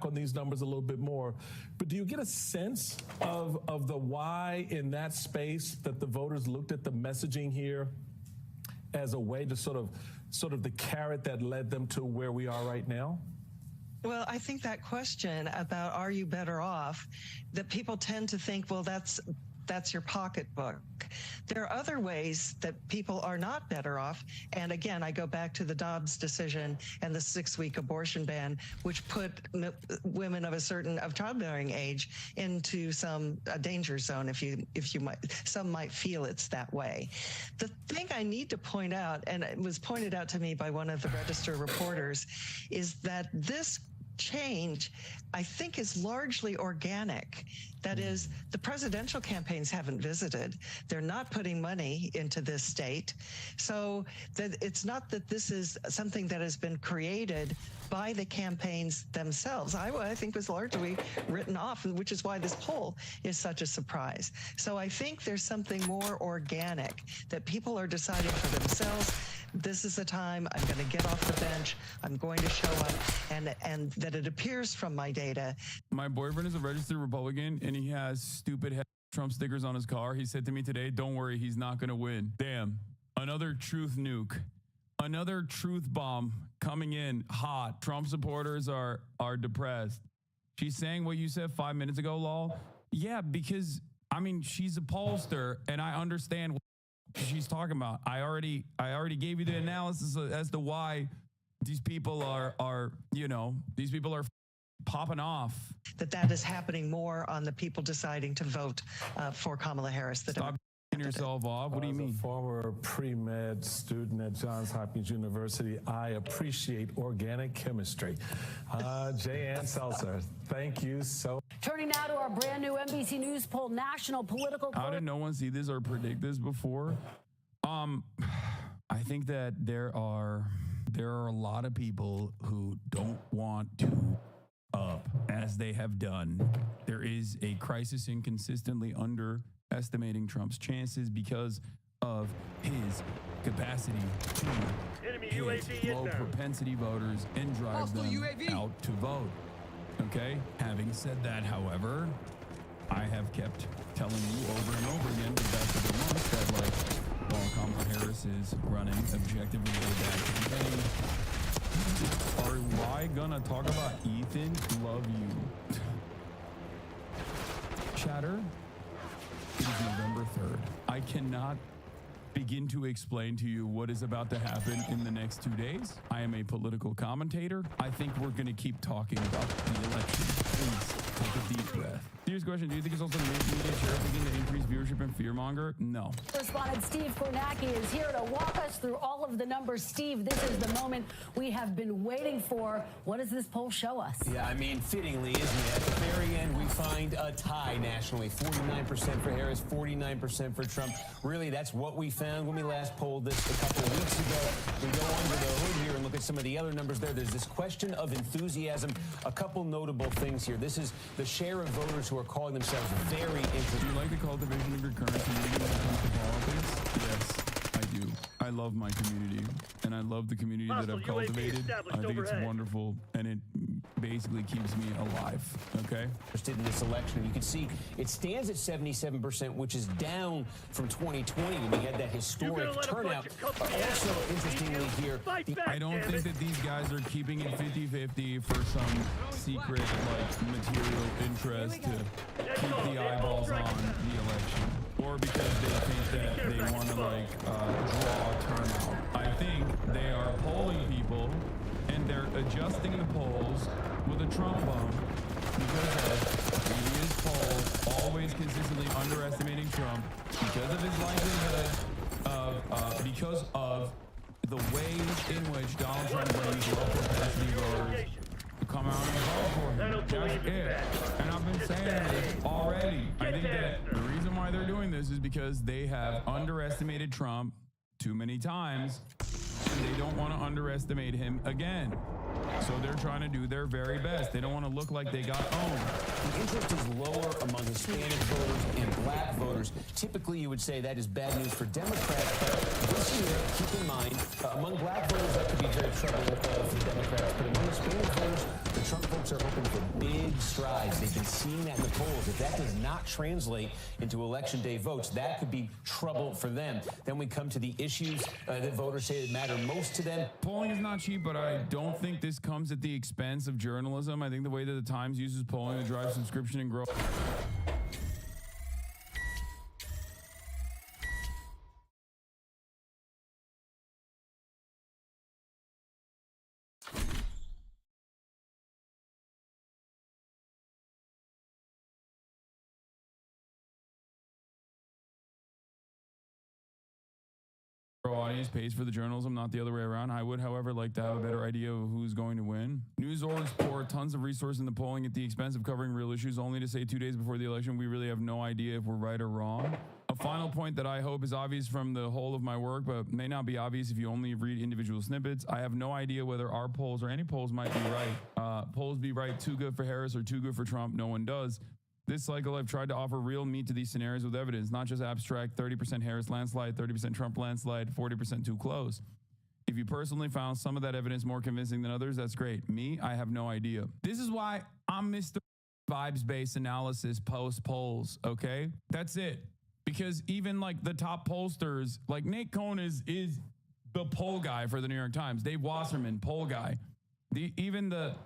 back on these numbers a little bit more, but do you get a sense of the why in that space that the voters looked at the messaging here as a way to sort of the carrot that led them to where we are right now? Well, I think that question about are you better off, that people tend to think, well, that's your pocketbook. There are other ways that people are not better off. And again, I go back to the Dobbs decision and the 6-week abortion ban, which put women of childbearing age into a danger zone, if you might. Some might feel it's that way. The thing I need to point out, and it was pointed out to me by one of the Register reporters, is that this change, I think, is largely organic. That is, the presidential campaigns haven't visited. They're not putting money into this state. So that it's not that this is something that has been created by the campaigns themselves. I think was largely written off, which is why this poll is such a surprise. So I think there's something more organic that people are deciding for themselves. This is the time I'm going to get off the bench. I'm going to show up, and that it appears from my data. My boyfriend is a registered Republican, and he has stupid Trump stickers on his car. He said to me today, don't worry, he's not going to win. Damn. Another truth nuke. Another truth bomb coming in hot. Trump supporters are depressed. She's saying what you said 5 minutes ago, lol. Yeah, because, I mean, she's a pollster, and I understand what she's talking about. I already gave you the analysis as to why these people are popping off. That is happening more on the people deciding to vote for Kamala Harris. Stop yourself off. What do you mean? As a former pre-med student at Johns Hopkins University, I appreciate organic chemistry. Jay Ann Seltzer, thank you so. Turning now to our brand new NBC News poll, national political. How did no one see this or predict this before? I think that there are a lot of people who don't want to up as they have done. There is a crisis in consistently underestimating Trump's chances because of his capacity to hit low propensity voters and drive them out to vote. Okay? Having said that, however, I have kept telling you over and over again for the past couple months that, like, while Kamala Harris is running objectively a bad campaign, are I gonna talk about Ethan? Love you. Chatter, it is November 3rd. I cannot begin to explain to you what is about to happen in the next 2 days. I am a political commentator. I think we're going to keep talking about the election. Please take a deep breath. Serious question. Do you think it's also the mainstream media cherry-picking to increase viewership and fearmonger? No. Correspondent Steve Kornacki is here to walk us through all of the numbers. Steve, this is the moment we have been waiting for. What does this poll show us? Yeah, I mean, fittingly, isn't it? At the very end, we find a tie nationally. 49% for Harris, 49% for Trump. Really, that's what we found when we last polled this a couple of weeks ago. We go under the hood here and look at some of the other numbers there. There's this question of enthusiasm. A couple notable things here. This is the share of voters who are calling themselves very interested. Do you like the cultivation of your current community when it comes to politics? Yes, I do. I love my community, and I love the community that I've cultivated. I think it's wonderful, and it basically keeps me alive, okay? Interested in this election. You can see it stands at 77%, which is down from 2020 when we had that historic turnout. Also, interestingly here, I don't think that these guys are keeping it 50-50 for some secret, like, material interest to keep the eyeballs on the election, or because they think that they want to, like, draw turnout. I think they are polling people, and they're adjusting the polls with a Trump bump because of previous polls always consistently underestimating Trump because of his likelihood of because of the ways in which Donald Trump brings low propensity voters to come out and vote for him. That's it. And I've been saying this already. I think that the reason why they're doing this is because they have underestimated Trump too many times, and they don't want to underestimate him again. So they're trying to do their very best. They don't want to look like they got owned. The interest is lower among Hispanic voters and black voters. Typically, you would say that is bad news for Democrats, but this year, keep in mind, among black voters, that could be very troubling for Democrats, but among Hispanic voters, the Trump folks are hoping for big strides. They've been seeing that in the polls. If that does not translate into election day votes, that could be trouble for them. Then we come to the issues that voters say that matter most to them. Polling is not cheap, but I don't think this comes at the expense of journalism. I think the way that the Times uses polling to drive subscription and growth. Audience pays for the journalism, not the other way around. I would, however, like to have a better idea of who's going to win. News orgs pour tons of resources into polling at the expense of covering real issues, only to say 2 days before the election we really have no idea if we're right or wrong. A final point that I hope is obvious from the whole of my work, but may not be obvious if you only read individual snippets. I have no idea whether our polls or any polls might be right. Polls be right, too good for Harris or too good for Trump. No one does. This cycle, I've tried to offer real meat to these scenarios with evidence, not just abstract 30% Harris landslide, 30% Trump landslide, 40% too close. If you personally found some of that evidence more convincing than others, that's great. Me, I have no idea. This is why I'm Mr. Vibes-based analysis post polls, okay? That's it. Because even like the top pollsters, like Nate Cohn is the poll guy for the New York Times. Dave Wasserman, poll guy. Even the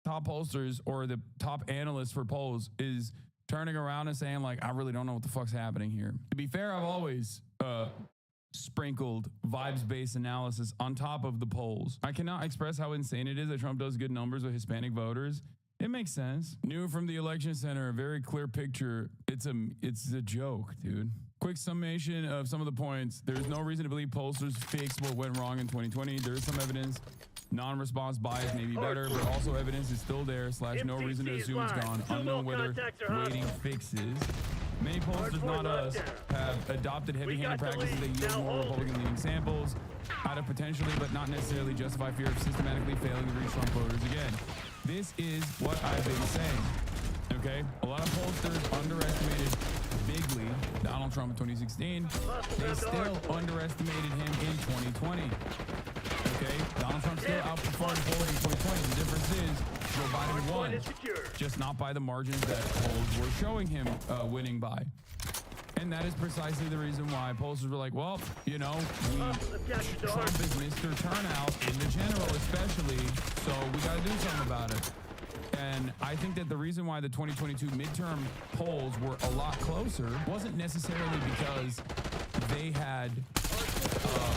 top pollsters or the top analysts for polls is turning around and saying like, I really don't know what the fuck's happening here. To be fair, I've always sprinkled vibes-based analysis on top of the polls. I cannot express how insane it is that Trump does good numbers with Hispanic voters. It makes sense. New from the Election Center, a very clear picture. It's a joke, dude. Quick summation of some of the points. There's no reason to believe pollsters fixed what went wrong in 2020. There is some evidence. Non-response bias may be better, but also evidence is still there, / no reason to assume it's gone. Unknown whether waiting fixes. Many pollsters, not us, have adopted heavy-handed practices that yield more Republican-leaning samples out of potentially, but not necessarily justify fear of systematically failing to reach Trump voters again. This is what I've been saying, okay? A lot of pollsters underestimated bigly Donald Trump in 2016. They still underestimated him in 2020. Okay, Donald Trump still outperformed polling in 2020. The difference is Joe Biden won, just not by the margins that polls were showing him winning by. And that is precisely the reason why pollsters were like, well, you know, Trump is Mr. Turnout in the general especially, so we got to do something about it. And I think that the reason why the 2022 midterm polls were a lot closer wasn't necessarily because they had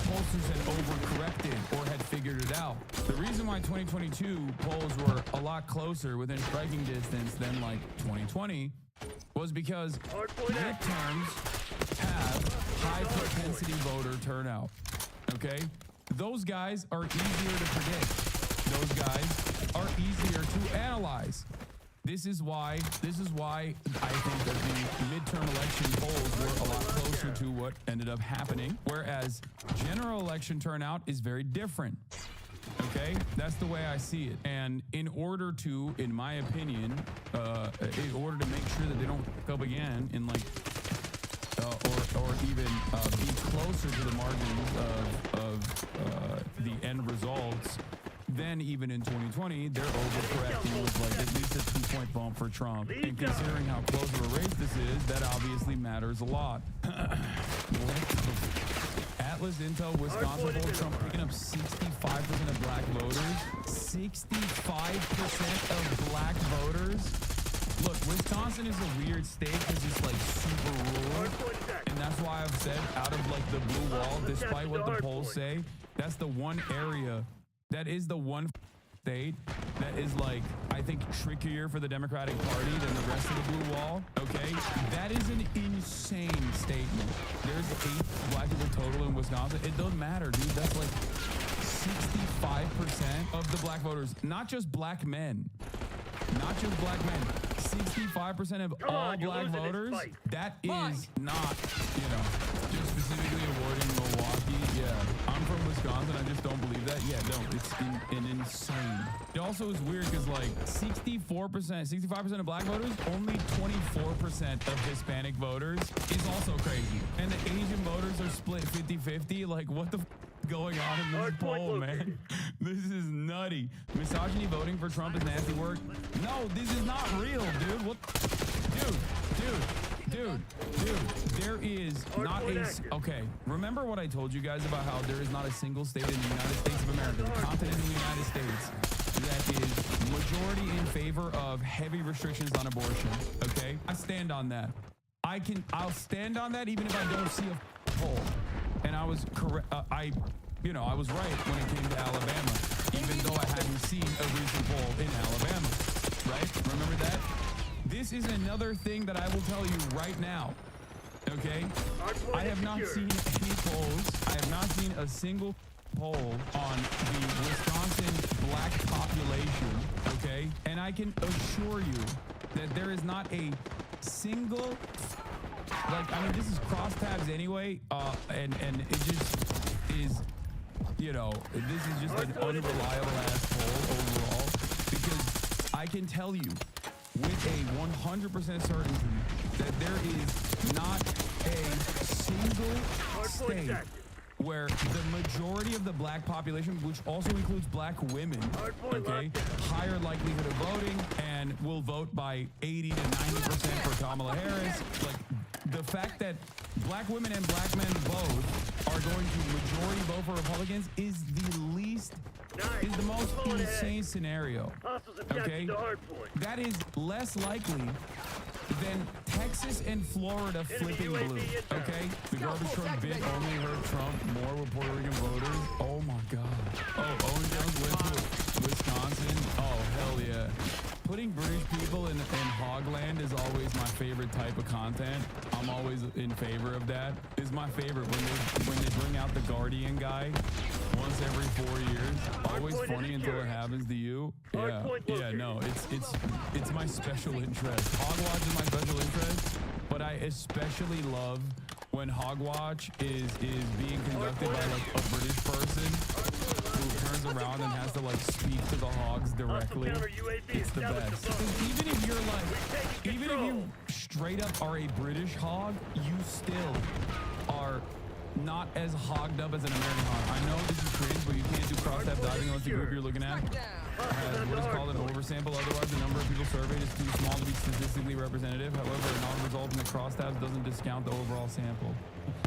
pollsters had overcorrected or had figured it out. The reason why 2022 polls were a lot closer within striking distance than like 2020 was because midterms have high propensity voter turnout. Okay? Those guys are easier to predict. Those guys are easier to analyze. This is why I think that the midterm election polls were a lot closer to what ended up happening, whereas general election turnout is very different. Okay, that's the way I see it. And in order to, in my opinion, in order to make sure that they don't pick up again in like, or even be closer to the margins of the end results. Then even in 2020, their overcorrecting was like at least a 2-point bump for Trump. And considering how close of a race this is, that obviously matters a lot. Atlas Intel Wisconsin poll, Trump picking up 65% of black voters. 65% of black voters? Look, Wisconsin is a weird state because it's like super rural. And that's why I've said out of like the blue wall, despite what the polls say, that's the one area that is the one state that is like, I think, trickier for the Democratic Party than the rest of the blue wall, okay? That is an insane statement. There's 8 black people total in Wisconsin. It doesn't matter, dude. That's like 65% of the black voters, not just black men. Not just black men. 65% of all black voters, that is not, you know, just specifically awarding Milwaukee. Yeah, I'm from Wisconsin. I just don't believe that. Yeah, no, it's insane. It also is weird because like 65% of black voters, only 24% of Hispanic voters is also crazy. And the Asian voters are split 50-50. Like, what the going on in this poll, man? This is nutty. Misogyny voting for Trump is nasty work. No, this is not real, dude. What? Dude, there is not a... Okay, remember what I told you guys about how there is not a single state in the United States of America, the continent of the United States, that is majority in favor of heavy restrictions on abortion, okay? I stand on that. I'll stand on that even if I don't see a poll. And I was correct. I was right when it came to Alabama, even though I hadn't seen a recent poll in Alabama, right? Remember that? This is another thing that I will tell you right now, okay? I have not seen any polls. I have not seen a single poll on the Wisconsin black population, okay? And I can assure you that there is not a single, like, I mean, this is crosstabs anyway, and it just is, this is just an unreliable ass poll overall, because I can tell you with a 100% certainty that there is not a single state where the majority of the black population, which also includes black women, okay, higher likelihood of voting and will vote by 80 to 90% for Kamala Harris. Like, the fact that black women and black men both are going to majority vote for Republicans is the most insane scenario, okay? That is less likely than Texas and Florida flipping blue, okay? The garbage truck bit only hurt Trump more with Puerto Rican voters. Oh my God. Oh, Owen Jones went to Wisconsin. Oh, hell yeah. Putting British people in hogland is always my favorite type of content. I'm always in favor of that. It's my favorite when they bring out the Guardian guy once every 4 years. Always funny until it happens to you. Yeah, no, it's my special interest. Hogwatch is my special interest, but I especially love when Hogwatch is being conducted by like a British person who turns around and has to like speak to the hogs directly. It's the best. Even if you straight up are a British hog, you still are not as hogged up as an American hog. I know this is cringe, but you can't do cross-tab diving unless the group you're looking at has what is called an oversample. Otherwise, the number of people surveyed is too small to be statistically representative. However, a non-result in the crosstabs doesn't discount the overall sample.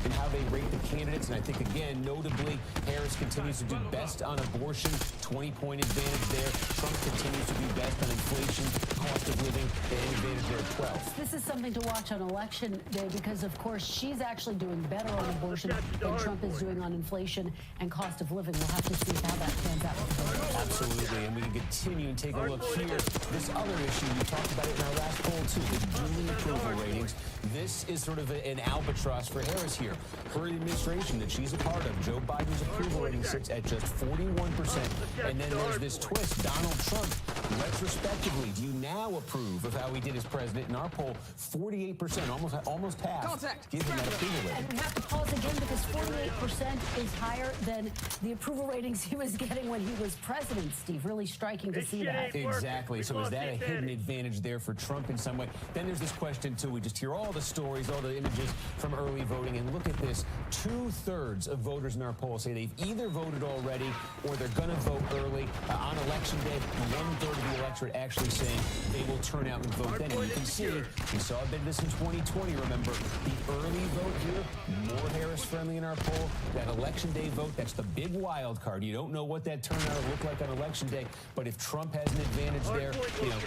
And how they rate the candidates, and I think, again, notably, Harris continues to do best on abortion, 20-point advantage there. Trump continues to do best on inflation, cost of living, and advantage there at 12. This is something to watch on Election Day because, of course, she's actually doing better on abortion than Trump is doing on inflation and cost of living. We'll have to see how that pans out with the voters. Absolutely, and we can continue and take a look here. This other issue, we talked about it in our last poll, too, the duly approval ratings. This is sort of an albatross for Harris here. Her administration that she's a part of, Joe Biden's approval rating sits at just 41%. And then there's this twist. Donald Trump, retrospectively, do you now approve of how he did as president? In our poll, 48%, almost half, give him that approval rating. And we have to pause again because 48% is higher than the approval ratings he was getting when he was president, Steve. Really striking to see that. Exactly. So is that a hidden advantage there for Trump in some way? Then there's this question, too. We just hear all the stories, all the images from early voting, and look at this. 2/3 of voters in our poll say they've either voted already or they're going to vote early. On Election Day, 1/3 of the electorate actually saying they will turn out and vote then. And you can see, we saw a bit of this in 2020, remember. The early vote here, more Harris-friendly in our poll. That Election Day vote, that's the big wild card. You don't know what that turnout will look like on Election Day, but if Trump has an advantage there,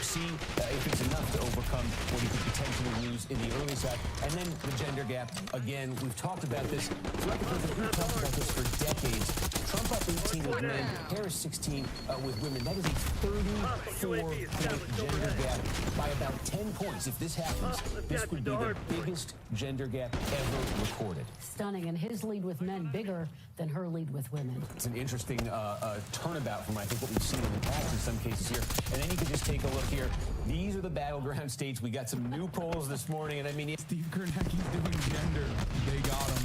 see if it's enough to overcome what he could potentially lose in the early side. And then the gender gap. Again, we've talked about this throughout the president. We've talked about this for decades. Trump up 18 with men, Harris 16 with women. That is a 34-point gender gap by about 10 points. If this happens, this would be the biggest gender gap ever recorded. Stunning, and his lead with men bigger than her lead with women. It's an interesting turnabout from, I think, what we've seen in the past in some cases here. And then you can just take a look here. These are the battleground states. We got some new polls this morning, and I mean, Steve Kornacki's doing gender. They got him.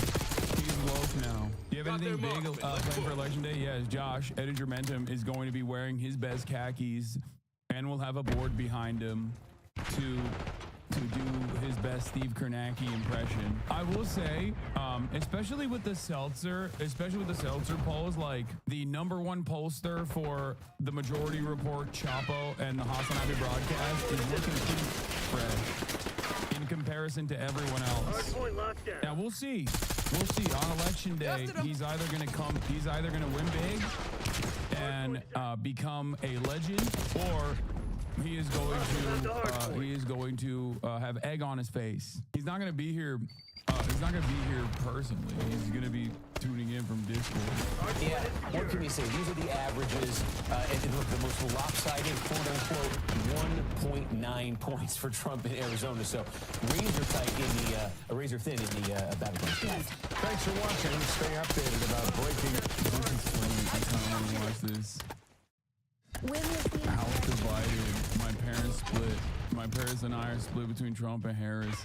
He's woke now. Do you have anything big planned for Election Day? Yes, Josh, Editor Mentum is going to be wearing his best khakis, and we'll have a board behind him to to do his best Steve Kornacki impression. I will say, especially with the Seltzer polls, like the #1 pollster for the Majority Report, Chapo, and the Hassan Abi broadcast is looking pretty fresh in comparison to everyone else. Now we'll see. We'll see on election day. He's either going to win big and become a legend, or he is going to have egg on his face. He's not going to be here. He's not going to be here personally. He's going to be tuning in from Discord. Yeah, what can we say? These are the averages. And look, the most lopsided, quote-unquote, 1.9 points for Trump in Arizona. So razor thin in the battleground. Yes. Thanks for watching. Stay updated about breaking. I kind of want to watch this. House divided. My parents and I are split between Trump and Harris.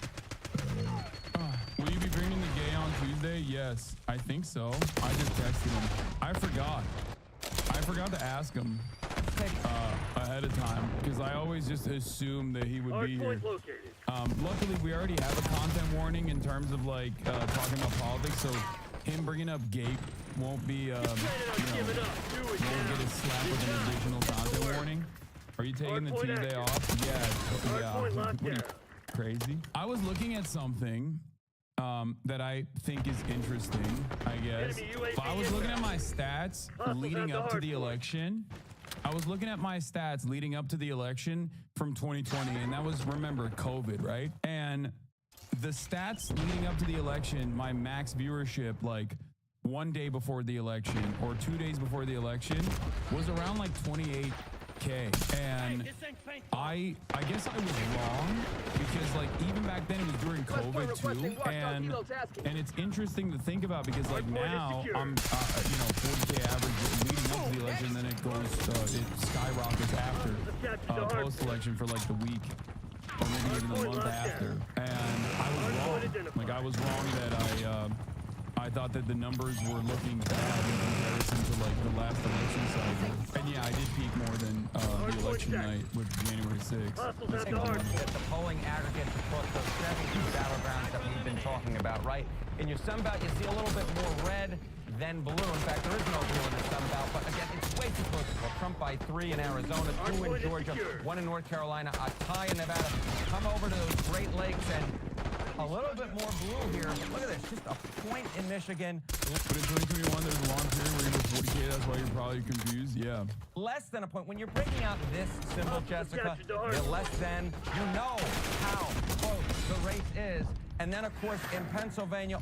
Will you be bringing the gay on Tuesday? Yes, I think so. I just texted him. I forgot to ask him ahead of time because I always just assumed that he would be here. Luckily, we already have a content warning in terms of like talking about politics, so him bringing up gay won't be, won't get a slap with an additional content warning. Are you taking the Tuesday off? Yeah. What are you, crazy? I was looking at something that I think is interesting, I guess. But I was looking at my stats leading up to the election. From 2020, and that was, remember, COVID, right? And the stats leading up to the election, my max viewership, like one day before the election or 2 days before the election, was around like 28K. And I guess I was wrong because like even back then it was during COVID too, and it's interesting to think about because like now I'm 40K average leading up to the election, then it goes it skyrockets after post election for like the week or maybe even the month after. And I was wrong. Like I was wrong that I thought that the numbers were looking bad in comparison to like the last election cycle. And yeah, I did peak more than the election night with January 6th. Let's take a look at the polling aggregates across those 72 battlegrounds that we've been talking about, right? In your Sun Belt, you see a little bit more red than blue. In fact, there is no blue in the Sun Belt, but again, it's way too close to call. Trump by 3 in Arizona, 2 in Georgia, 1 in North Carolina, a tie in Nevada. Come over to those Great Lakes and a little bit more blue here. Look at this, just a point in Michigan. But in 2021, there's a long period where you were 40K, that's why you're probably confused, yeah. Less than a point. When you're breaking out this symbol, Jessica, the less than, you know how close the race is. And then, of course, in Pennsylvania,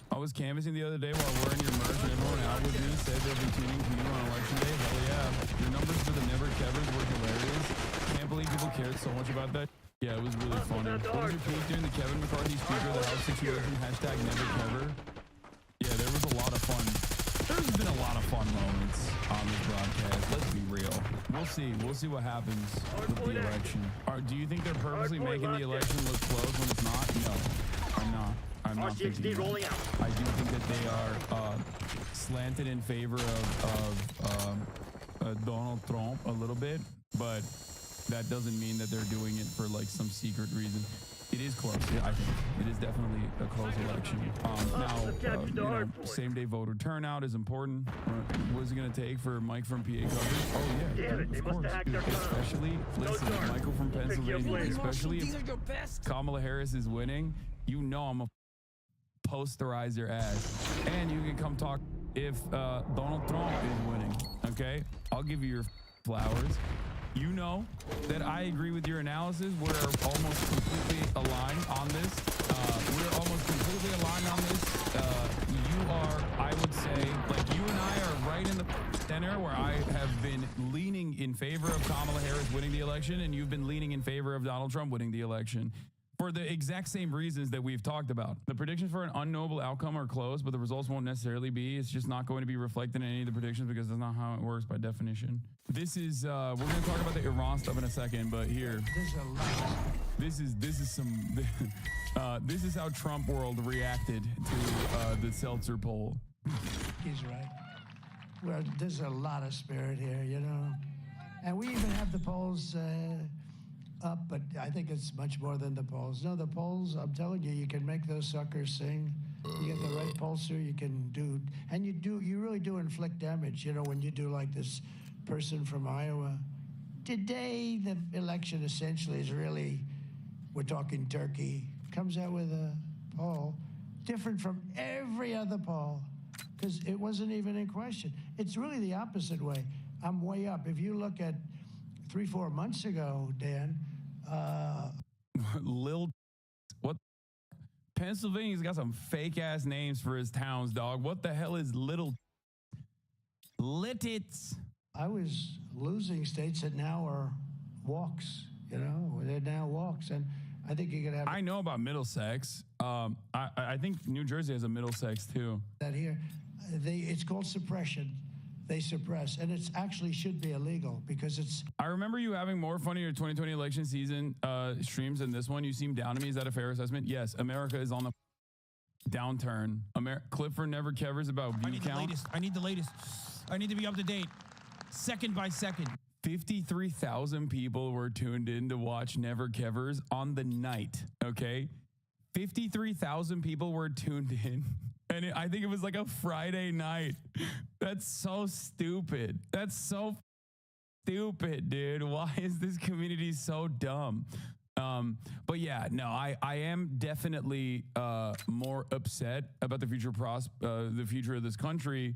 I was canvassing the other day while wearing your merch, and everyone out with me said they'll be tuning to you on election day. Hell yeah. Your numbers for the Never Kevers were hilarious. Can't believe people cared so much about that. Yeah, it was really funny. What was your tweet during the Kevin McCarthy Speaker of the House situation? Hashtag Never Kever. Yeah, there was a lot of fun. There's been a lot of fun moments on this broadcast. Let's be real. We'll see. We'll see what happens with the election. Do you think they're purposely making the election look close when it's not? No, I'm not. I'm not thinking that. I do think that they are slanted in favor of Donald Trump a little bit, but that doesn't mean that they're doing it for like some secret reason. It is close. I think it is definitely a close election. Now, same-day voter turnout is important. What is it going to take for Mike from PA coverage? Oh yeah, of course. Especially, listen, Michael from Pennsylvania. Especially if Kamala Harris is winning, you know I'm gonna posterize your ass, and you can come talk if Donald Trump is winning. Okay, I'll give you your flowers. You know that I agree with your analysis. We're almost completely aligned on this. You are, I would say, like you and I are right in the center where I have been leaning in favor of Kamala Harris winning the election, and you've been leaning in favor of Donald Trump winning the election. For the exact same reasons that we've talked about. The predictions for an unknowable outcome are close, but the results won't necessarily be. It's just not going to be reflected in any of the predictions because that's not how it works by definition. This is, we're going to talk about the Iran stuff in a second, but here. This is how Trump world reacted to the Seltzer poll. He's right. Well, there's a lot of spirit here, you know. And we even have the polls up, but I think it's much more than the polls. No, the polls, I'm telling you, you can make those suckers sing. You get the right pollster, you can do, and you really do inflict damage. You know, when you do like this person from Iowa. Today, the election essentially is really, we're talking Turkey, comes out with a poll different from every other poll because it wasn't even in question. It's really the opposite way. I'm way up. If you look at 3-4 months ago, Dan, Lil, what? Pennsylvania's got some fake ass names for his towns, dog. What the hell is Little Littits? I was losing states that now are walks, you know, they're now walks. And I think you could have I know about Middlesex. I think New Jersey has a Middlesex too. that here. It's called suppression. They suppress, and it's actually should be illegal because it's. I remember you having more fun in your 2020 election season streams than this one. You seem down to me. Is that a fair assessment? Yes, America is on the downturn. Clifford never covers about view I need count. the latest. I need the latest. I need to be up to date, second by second. 53,000 people were tuned in to watch Never Kevers on the night. Okay, 53,000 people were tuned in. And I think it was like a Friday night. That's so stupid. That's so stupid, dude. Why is this community so dumb? But yeah, no, I am definitely more upset about the future of this country.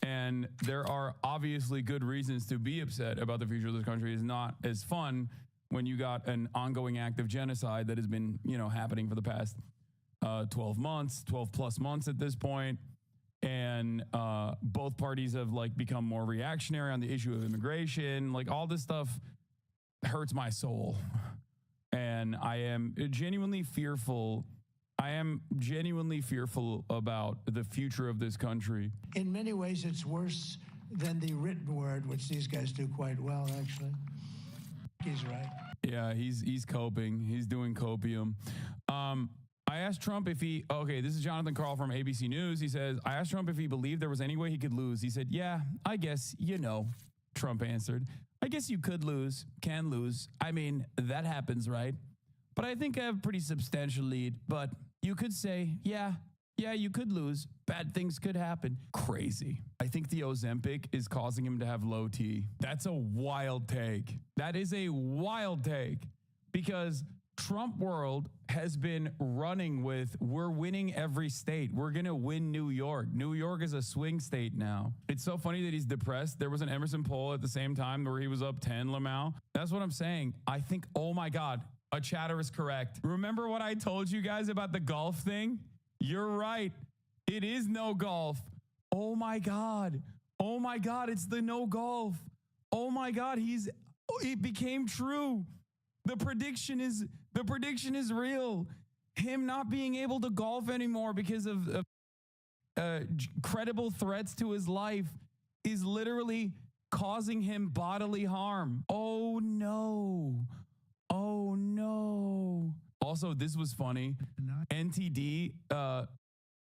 And there are obviously good reasons to be upset about the future of this country. It's not as fun when you got an ongoing act of genocide that has been, happening for the past 12 plus months at this point. And both parties have become more reactionary on the issue of immigration. All this stuff hurts my soul. And I am genuinely fearful. About the future of this country. In many ways, it's worse than the written word, which these guys do quite well, actually. He's right. Yeah, he's coping. He's doing copium. I asked Trump if this is Jonathan Carl from ABC News. He says, I asked Trump if he believed there was any way he could lose. He said, yeah, I guess, Trump answered, I guess you could lose, can lose. I mean, that happens, right? But I think I have a pretty substantial lead. But you could say, yeah, you could lose. Bad things could happen. Crazy. I think the Ozempic is causing him to have low T. That's a wild take. That is a wild take because Trump world has been running with, we're winning every state. We're going to win New York. New York is a swing state now. It's so funny that he's depressed. There was an Emerson poll at the same time where he was up 10, Lamau. That's what I'm saying. I think, oh my God, a chatter is correct. Remember what I told you guys about the golf thing? You're right. It is no golf. Oh my God. Oh my God. It's the no golf. Oh my God. It became true. The prediction is real. Him not being able to golf anymore because of credible threats to his life is literally causing him bodily harm. Oh no. Oh no. Also, this was funny. NTD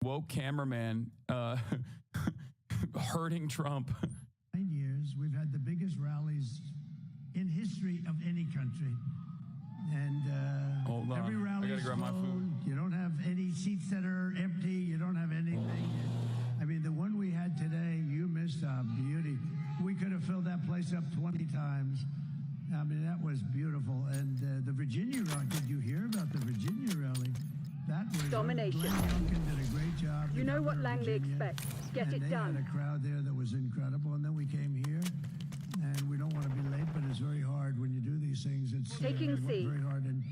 woke cameraman hurting Trump. 9 years, we've had the biggest rallies in history of any country. And Hold on. every rally I gotta is grab my full. food. You don't have any seats that are empty. You don't have anything. I mean, the one we had today, you missed a beauty. We could have filled that place up 20 times. I mean, that was beautiful. And the Virginia rally, did you hear about the Virginia rally? That was domination. Glenn Youngkin did a great job. You know what Langley expects. Get it done. They had a crowd there that was incredible. And then we came here, and we don't want to be late, but it's very hard when you do these things. It's Taking C. very hard. And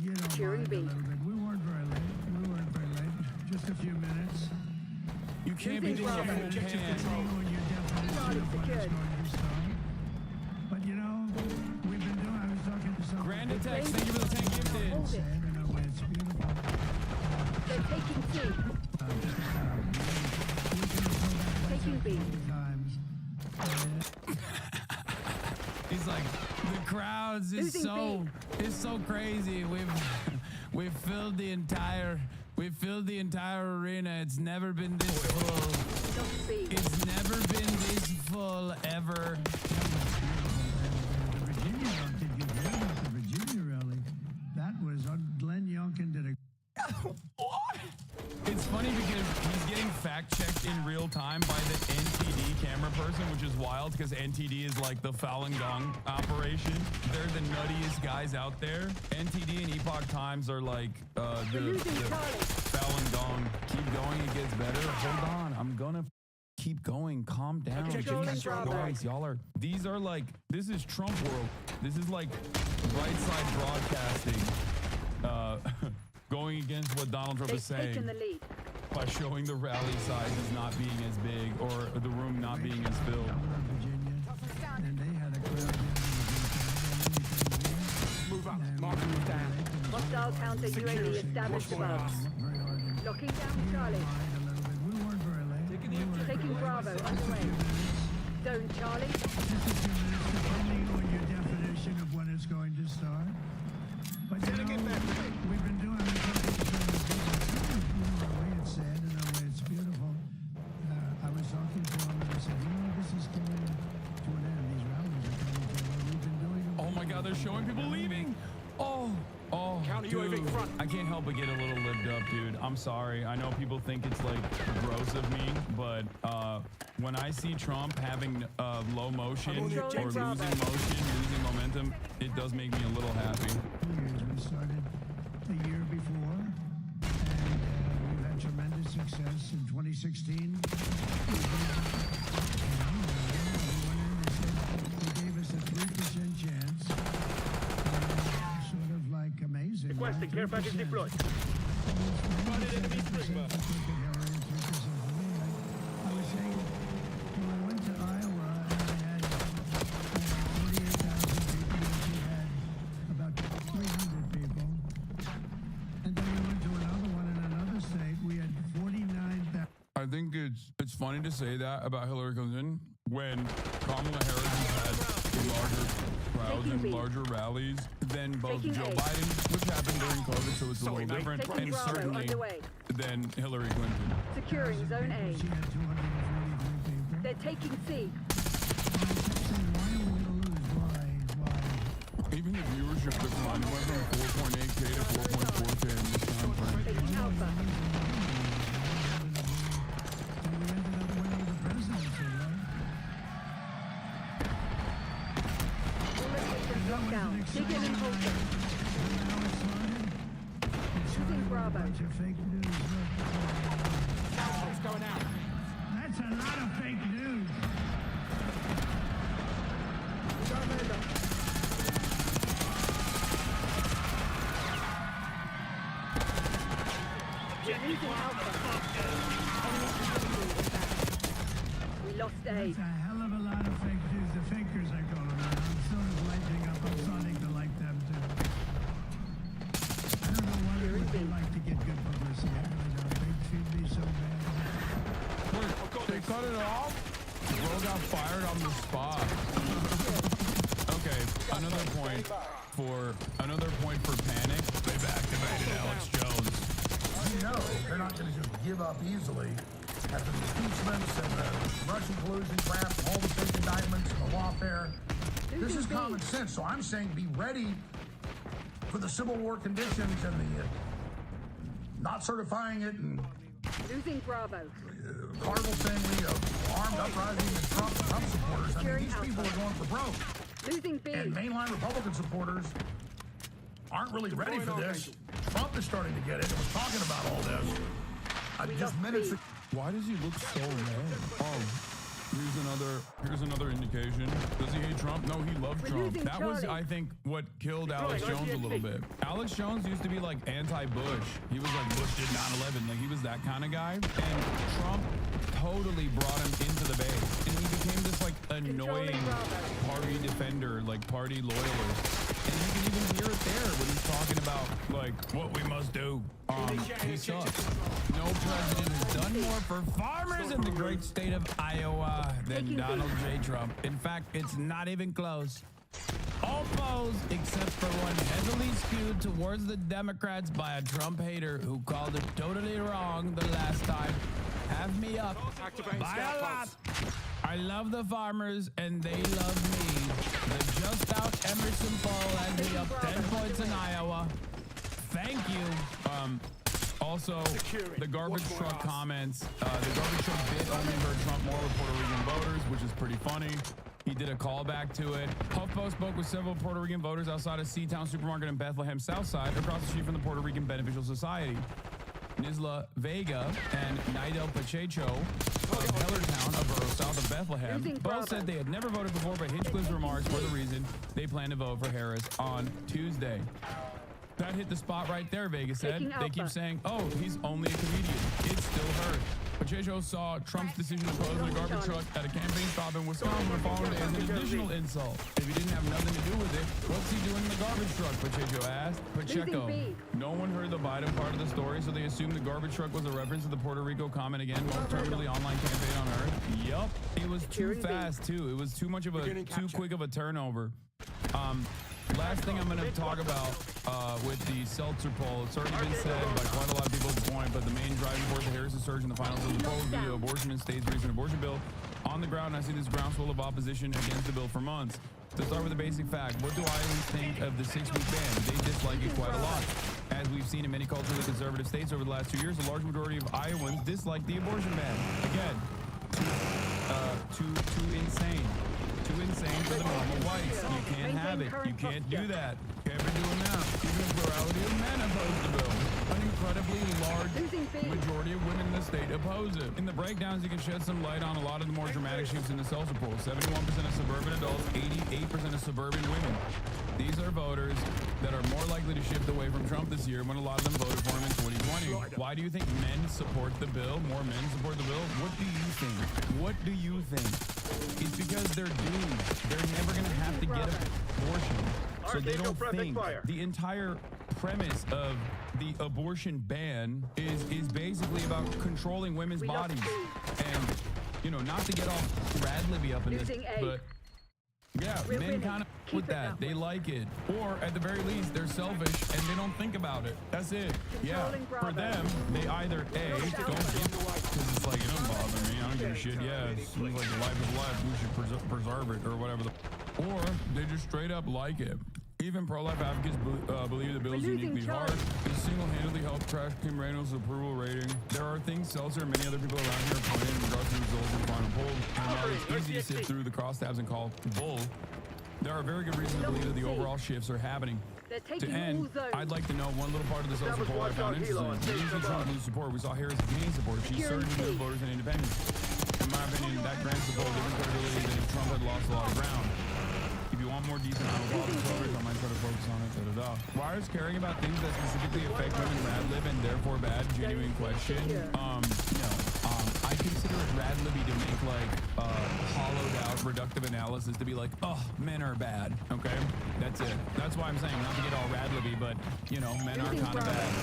you know, Cheering B. a little bit. We weren't very late. Just a few minutes. You can't be doing Bravo. Objective control on your definition Started of when it's secured. going to be started. But you know, we've been doing, I was talking to someone. Grand Attack, thank you for the 10 gifted. Hold it. In a way, it's beautiful. They're taking C. Taking B. Times. He's like, the crowds is Losing so crazy. We've filled the entire arena. It's never been this full. Not B. It's never been this full ever. The Virginia rally, did you hear about the Virginia rally? What? It's funny because he's getting fact-checked in real time by the NTD camera person, which is wild because NTD is like the Falun Gong operation. They're the nuttiest guys out there. NTD and Epoch Times are like the Falun Gong. Keep going, it gets better. Hold on, I'm gonna keep going. Calm down. Jesus Christ, y'all are. These are like. This is Trump world. This is like right side broadcasting. Going against what Donald Trump is saying by showing the rally sizes not being as big or the room not being as filled. Move up. Mark move down. Hostile counter UAV established above. Locking down Charlie. Taking Bravo underway. Zone Charlie. Depending on your definition of when it's going to start. But you know, we've been doing this in a way it's sad and a way it's beautiful. I was talking to him and I said, you know, this is coming to an end. These rallies are coming to an end. We've been doing them. Oh my God, they're showing people leaving. Oh, dude, I can't help but get a little lived up, dude. I'm sorry. I know people think it's like gross of me, but when I see Trump having low motion or losing momentum, it does make me a little happy. We started the year before, and we've had tremendous success in 2016. They gave us a 3% chance. Sort of like amazing. Requesting care package deployed. Spotted enemy Springboard. I was saying, when I went to Iowa and I had 48,000 people, we had about 300 people. And then we went to another one in another state, we had 49,000. I think it's funny to say that about Hillary Clinton when Kamala Harris has had larger crowds and larger rallies than both Joe Biden, which happened during COVID, so it's a little different, and certainly than Hillary Clinton. Securing Zone A. They're taking C. Even the viewership decline went from 4.8K to 4.4K in this time frame. Taking Alpha. Lockdown. Dig in and hold them. Shooting Bravo. What's going out? That's a lot of fake news. We're losing Alpha. We lost A. That's a hell of a lot of fake news. The fakers, I call them. I'm sort of lighting up. I'm starting to like them too. I don't know what it would be like to get good publicity. I really don't. They treat me so bad. Wait, they cut it off? Bro got fired on the spot. Okay, another point for panic. They've activated Alex Jones. You know they're not going to just give up easily after the impeachments and the Russian collusion crap, and all the fake indictments and the lawfare. This is common sense. So I'm saying be ready for the Civil War conditions and the not certifying it and Losing Bravo. carnival thing, armed uprising and Trump supporters. I mean, these people are going for broke. Losing B. And mainline Republican supporters aren't really ready for this. Trump is starting to get it. Was talking about all this. Just minutes ago. Why does he look so red? Oh, here's another indication. Does he hate Trump? No, he loved Trump. That was, I think, what killed Alex Jones a little bit. Alex Jones used to be like anti-Bush. He was like, Bush did 9/11. Like, he was that kind of guy. And Trump totally brought him into the base. And he became this like annoying party defender, like party loyalist. And you can even hear it there when he's talking about like what we must do. He sucks. No president has done more for farmers in the great state of Iowa than Donald J. Trump. In fact, it's not even close. All polls, except for one heavily skewed towards the Democrats by a Trump hater who called it totally wrong the last time, have me up by a lot. I love the farmers, and they love me. The just out Emerson poll has me up 10 points in Iowa. Thank you. Also, the garbage truck comments. The garbage truck bit only hurt Trump more with Puerto Rican voters, which is pretty funny. He did a callback to it. HuffPo spoke with several Puerto Rican voters outside a Seatown supermarket in Bethlehem Southside, across the street from the Puerto Rican Beneficial Society. Nisla Vega and Nidel Pacheco of Hellertown, a borough south of Bethlehem, both said they had never voted before, but Hinchcliffe's remarks were the reason they plan to vote for Harris on Tuesday. That hit the spot right there, Vega said. They keep saying, oh, he's only a comedian. It still hurt. Pacheco saw Trump's decision to close the garbage truck at a campaign stop in Wisconsin the following day as an additional insult. If he didn't have nothing to do with it, what's he doing in the garbage truck? Pacheco asked. Pacheco, no one heard the Biden part of the story, so they assumed the garbage truck was a reference to the Puerto Rico comment again, most terminally online campaign on Earth. Yup. It was too fast, too. It was too much of a, too quick of a turnover. Last thing I'm going to talk about with the Seltzer poll, it's already been said by quite a lot of people at this point, but the main driving force of Harris's surge in the finals of the poll will be the abortion in states' recent abortion bill. On the ground, I see this groundswell of opposition against the bill for months. To start with a basic fact, what do Iowans think of the 6-week ban? They dislike it quite a lot. As we've seen in many culturally conservative states over the last 2 years, a large majority of Iowans dislike the abortion ban. Again, too insane. Too insane for the normal whites. You can't have it. You can't do that. Can't be doing that. Even a plurality of men oppose the bill. An incredibly large majority of women in the state oppose it. In the breakdowns, you can shed some light on a lot of the more dramatic shifts in the Seltzer poll. 71% of suburban adults, 88% of suburban women. These are voters that are more likely to shift away from Trump this year when a lot of them voted for him in 2020. Why do you think men support the bill? More men support the bill? What do you think? What do you think? It's because they're dudes. They're never going to have to get an abortion. So they don't think. The entire premise of the abortion ban is basically about controlling women's bodies. And, you know, not to get all Radlibby up in this, but yeah, men kind of with that. They like it. Or at the very least, they're selfish and they don't think about it. That's it. Yeah. For them, they either A, don't give, because it's like, it don't bother me. I don't give a shit. Yeah, it seems like the life is life. We should preserve it or whatever. Or they just straight up like it. Even pro-life advocates believe the bill is uniquely harsh. It single-handedly helped crash Kim Reynolds' approval rating. There are things Seltzer and many other people around here are pointing in regards to the results of the final poll. And while it's easy to sift through the crosstabs and call bull, there are very good reasons to believe that the overall shifts are happening. To end, I'd like to know one little part of the Seltzer poll I found interesting. We usually Trump lose support. We saw Harris gain support. She surged into voters and independents. In my opinion, that grants the poll different credibility than if Trump had lost a lot of ground. If you want more decent politics coverage, I might try to focus on it. Why is caring about things that specifically affect women rad-lib and therefore bad? Genuine question. I consider it rad-libby to make like hollowed out reductive analysis to be like, oh, men are bad. Okay, that's it. That's why I'm saying not to get all rad-libby, but you know, men are kind of bad.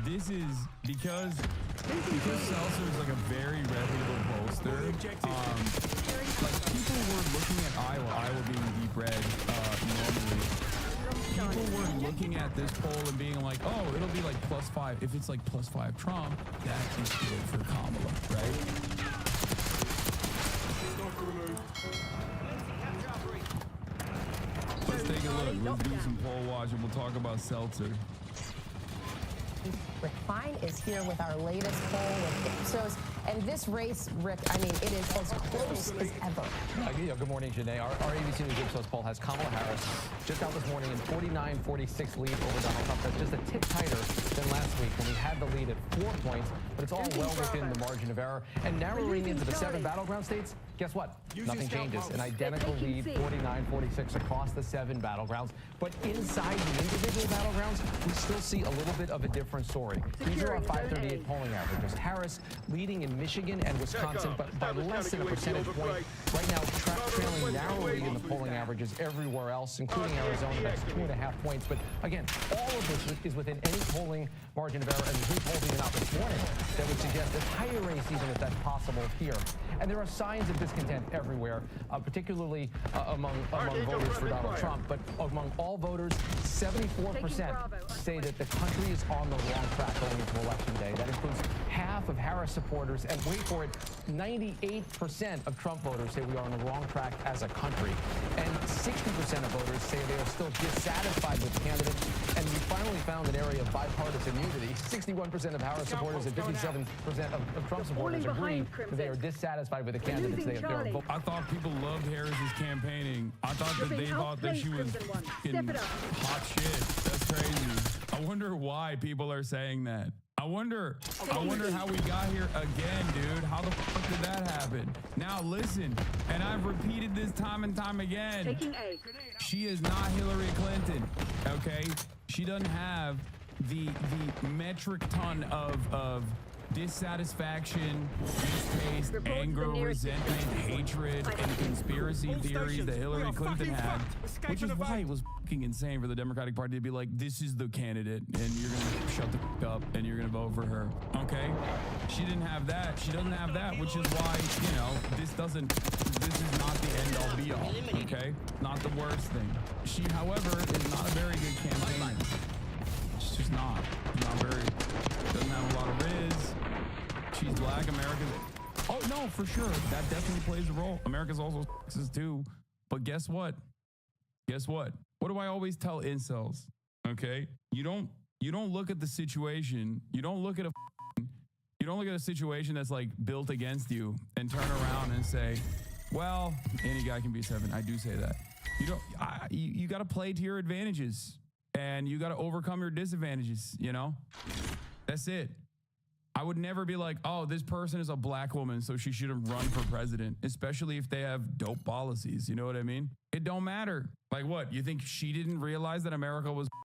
This is because Seltzer is like a very reputable pollster. Like people were looking at Iowa being deep red normally. People were looking at this poll and being like, oh, it'll be like +5. If it's like +5 Trump, that is good for Kamala, right? Let's take a look. Let's do some poll watch and we'll talk about Seltzer. Rick Fine is here with our latest poll with Ipsos. And this race, Rick, I mean, it is as close as ever. Good morning, Janae. Our ABC News Ipsos poll has Kamala Harris just out this morning in 49-46 lead over Donald Trump. That's just a tick tighter than last week when he had the lead at 4 points, but it's all well within the margin of error. And narrowing into the 7 battleground states, guess what? Nothing changes. An identical lead, 49-46 across the 7 battlegrounds. But inside the individual battlegrounds, we still see a little bit of a different story. These are our 538 polling averages. Harris leading in Michigan and Wisconsin, but by less than a percentage point. Right now, trailing narrowly in the polling averages everywhere else, including Arizona. That's 2.5 points. But again, all of this is within any polling margin of error. And there's new polls even out this morning that would suggest a tighter race, even if that's possible here. And there are signs of discontent everywhere, particularly among voters for Donald Trump. But among all voters, 74% say that the country is on the wrong track going into Election Day. That includes half of Harris supporters voters. And wait for it, 98% of Trump voters say we are on the wrong track as a country. And 60% of voters say they are still dissatisfied with the candidate. And we finally found an area of bipartisan unity. 61% of Harris supporters and 57% of Trump supporters agreeing that they are dissatisfied with the candidates. I thought people loved Harris's campaigning. I thought that they thought that she was hot shit. That's crazy. I wonder why people are saying that. I wonder how we got here again, dude. How the fuck did that happen? Now listen, and I've repeated this time and time again. She is not Hillary Clinton, okay? She doesn't have the metric ton of dissatisfaction, distaste, anger, resentment, hatred, and conspiracy theories that Hillary Clinton had, which is why it was fucking insane for the Democratic Party to be like, this is the candidate, and you're gonna shut the fuck up, and you're gonna vote for her, okay? She didn't have that. She doesn't have that, which is why, you know, this is not the end-all be-all, okay? Not the worst thing. She, however, is not a very good campaigner. She's just not. Doesn't have a lot of riz. She's black. America's. Oh no, for sure. That definitely plays a role. America's also sexist too. But guess what? Guess what? What do I always tell incels? Okay, you don't look at the situation. You don't look at a situation that's like built against you and turn around and say, well, any guy can be 7. I do say that. You got to play to your advantages. And you got to overcome your disadvantages, you know? That's it. I would never be like, oh, this person is a black woman, so she shouldn't run for president, especially if they have dope policies. You know what I mean? It don't matter. Like what? You think she didn't realize that America was